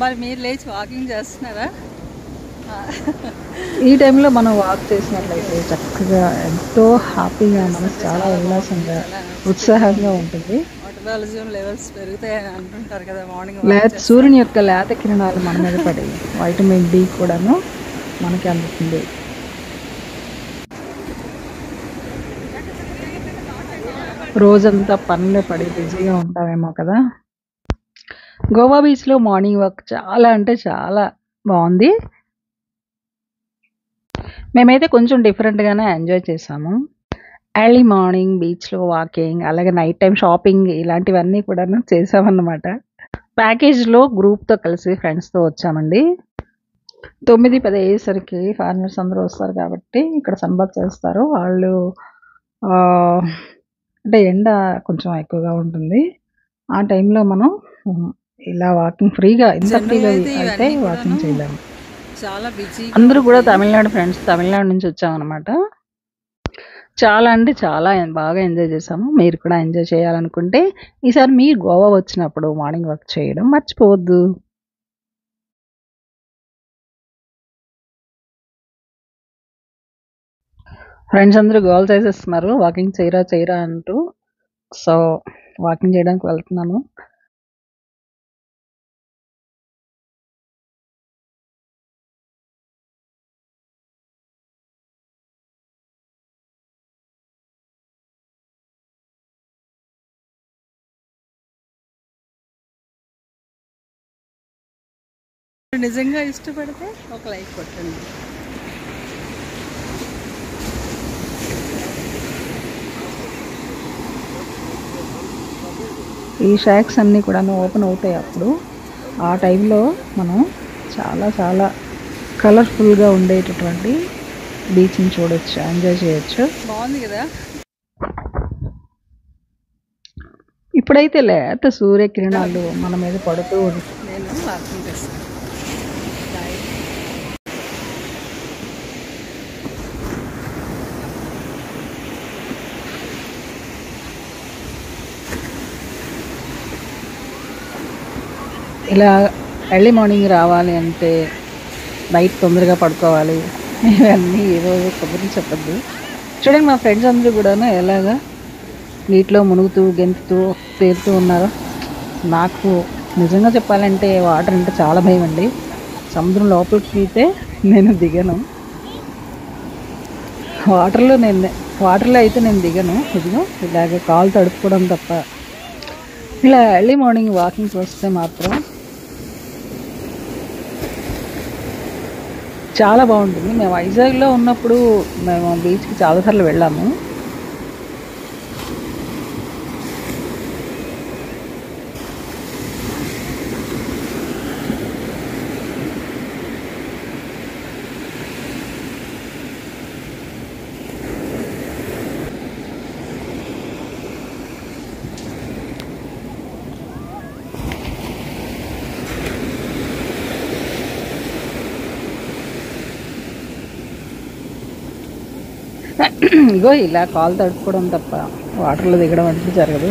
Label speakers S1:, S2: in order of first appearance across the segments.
S1: మరి మీరు లేచి వాకింగ్ చేస్తున్నారా?
S2: ఈ టైంలో మనం వాక్ చేసినట్లయితే చక్కగా ఎంతో హ్యాపీగా మనసు చాలా ఉల్లాసంగా ఉత్సాహంగా ఉంటుంది.
S1: మెటబాలిజం లెవెల్స్ పెరుగుతాయని అంటుంటారు కదా మార్నింగ్
S2: సూర్యుని యొక్క లేత కిరణాలు మన మీద పడి వైటమిన్ డి కూడాను మనకి అందుతుంది. రోజంతా పనులే పడి బిజీగా ఉంటామేమో కదా. గోవా బీచ్లో మార్నింగ్ వాక్ చాలా అంటే చాలా బాగుంది. మేమైతే కొంచెం డిఫరెంట్గానే ఎంజాయ్ చేసాము. ఎర్లీ మార్నింగ్ బీచ్లో వాకింగ్, అలాగే నైట్ టైం షాపింగ్ ఇలాంటివన్నీ కూడాను చేసామన్నమాట. ప్యాకేజ్లో గ్రూప్తో కలిసి ఫ్రెండ్స్తో వచ్చామండి. 9-10 అయ్యేసరికి ఫారినర్స్ అందరూ వస్తారు కాబట్టి ఇక్కడ సన్బాత్ చేస్తారు వాళ్ళు. అంటే ఎండ కొంచెం ఎక్కువగా ఉంటుంది. ఆ టైంలో మనం ఇలా వాకింగ్ ఫ్రీగా ఇంత ఫ్రీగా అయితే వాకింగ్ చేయలేము.
S1: చాలా బిజీ.
S2: అందరూ కూడా తమిళనాడు ఫ్రెండ్స్, తమిళనాడు నుంచి వచ్చామన్నమాట. చాలా అంటే చాలా బాగా ఎంజాయ్ చేసాము. మీరు కూడా ఎంజాయ్ చేయాలనుకుంటే ఈసారి మీరు గోవా వచ్చినప్పుడు మార్నింగ్ వాక్ చేయడం మర్చిపోవద్దు. ఫ్రెండ్స్ అందరూ గోల్ చేసేస్తున్నారు వాకింగ్ చేయరా అంటూ. సో వాకింగ్ చేయడానికి వెళ్తున్నాను.
S1: నిజంగా ఇష్టపడితే ఒక లైక్ కొట్టండి.
S2: ఈ షాక్స్ అన్నీ కూడా ఓపెన్ అవుతాయి అప్పుడు. ఆ టైంలో మనం చాలా చాలా కలర్ఫుల్గా ఉండేటటువంటి బీచ్ని చూడొచ్చు, ఎంజాయ్ చేయొచ్చు.
S1: బాగుంది కదా.
S2: ఇప్పుడైతే లేత సూర్యకిరణాలు మన మీద పడుతూ ఉంటాయి.
S1: నేను వాకింగ్ చేస్తాను.
S2: ఇలా ఎర్లీ మార్నింగ్ రావాలి అంటే నైట్ తొందరగా పడుకోవాలి, ఇవన్నీ ఏదో కబుర్లు చెప్పద్దు. చూడండి మా ఫ్రెండ్స్ అందరూ కూడా ఎలాగా నీటిలో మునుగుతూ గెంతుతూ తేలుతూ ఉన్నారు. నాకు నిజంగా చెప్పాలంటే వాటర్ అంటే చాలా భయం అండి. సముద్రం లోపలికి అయితే నేను దిగను. వాటర్లో అయితే నేను దిగను. ఇదిగో ఇలాగ కాలు తడుపుకోవడం తప్ప. ఇలా ఎర్లీ మార్నింగ్ వాకింగ్కి వస్తే మాత్రం చాలా బాగుంటుంది. మేము వైజాగ్లో ఉన్నప్పుడు మేము బీచ్కి చాలాసార్లు వెళ్ళాము. ఇగో ఇలా కాలు తడుపుకోవడం తప్ప వాటర్లో దిగడం అంటే జరగదు.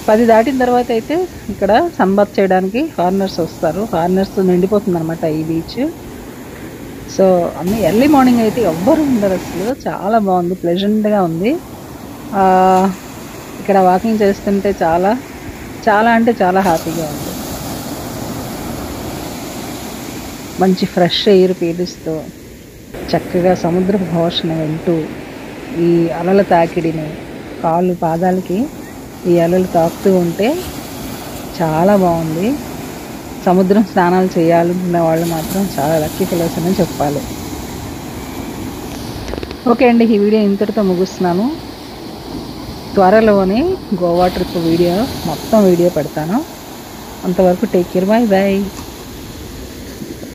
S2: పది దాటిన తర్వాత అయితే ఇక్కడ సన్బాత్ చేయడానికి ఫారినర్స్ వస్తారు. ఫారినర్స్ నిండిపోతుంది అనమాట ఈ బీచ్. సో అన్నీ ఎర్లీ మార్నింగ్ అయితే ఎవ్వరు ఉండరు అసలు. చాలా బాగుంది, ప్లెజెంట్గా ఉంది. ఇక్కడ వాకింగ్ చేస్తుంటే చాలా చాలా అంటే చాలా హ్యాపీగా ఉంది. మంచి ఫ్రెష్ ఎయిర్ పీలుస్తూ చక్కగా సముద్రపు ఘోషను వింటూ ఈ అలల తాకిడిని పాదాలకి ఈ అలలు తాకుతూ ఉంటే చాలా బాగుంది. సముద్రం స్నానాలు చేయాలనుకునే వాళ్ళు మాత్రం చాలా లక్కీ ఫెలోస్ అని చెప్పాలి. ఓకే అండి, ఈ వీడియో ఇంతటితో ముగిస్తున్నాను. త్వరలోనే గోవా ట్రిప్ వీడియో మొత్తం వీడియో పెడతాను. అంతవరకు టేక్ కేర్, బాయ్ బాయ్.